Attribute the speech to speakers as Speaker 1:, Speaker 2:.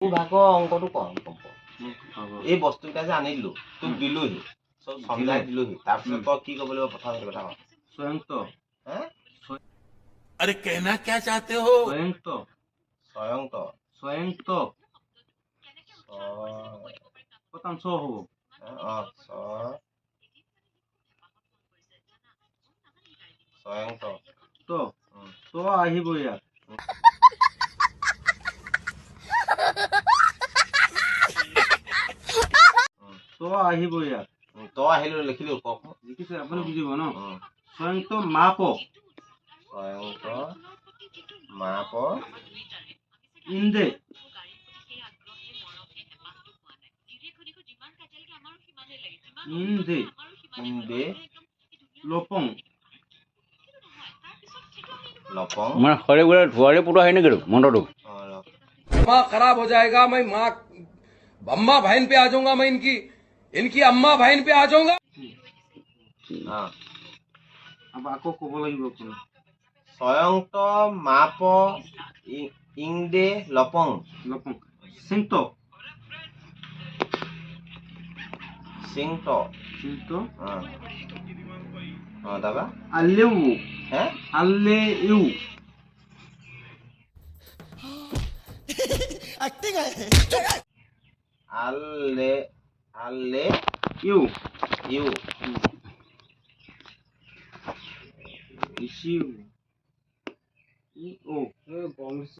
Speaker 1: মোৰ ভাগৰ অংকটো কম এই বস্তুকেইটা যে আনিলো তোক দিলোহি চব সমজাই দিলোহি তাৰপিছত তই কি ক'ব লাগিব প্ৰথম কথা ক
Speaker 2: स्वयं तो
Speaker 3: अरे कहना क्या चाहते हो
Speaker 2: स्वयं तो प्रथम सो हो
Speaker 1: স্বয়ং
Speaker 2: तो तो আহিব ইয়াত तो আহিব ইয়াত
Speaker 1: তই আহিলো লিখিলো কক
Speaker 2: দেখিছে আপুনি বুজিব ন स्वयं तो माप
Speaker 1: স্বয়ং মাপ
Speaker 2: ইন্দে ইন্দে
Speaker 1: ইন্দে
Speaker 2: লপং
Speaker 1: লপং
Speaker 4: মানে হরে গুলা ধুয়ারে পুরো হয় না গেল মন্ডটো
Speaker 3: दिमाग खराब हो जाएगा मैं माँ अम्मा बहन पे आ जाऊंगा मैं इनकी अम्मा बहन पे आ जाऊंगा
Speaker 2: আকৌ ক'ব লাগিব আপুনি
Speaker 1: স্বয়ং মাপ ইংদে লপং
Speaker 2: লপং সিংট
Speaker 1: সিংট তাৰপৰা
Speaker 2: আল্লেউ
Speaker 1: হে
Speaker 2: আল্লেউ
Speaker 1: আল্লে আল্লে
Speaker 2: ইউ
Speaker 1: ইউ
Speaker 2: ইউ ই ও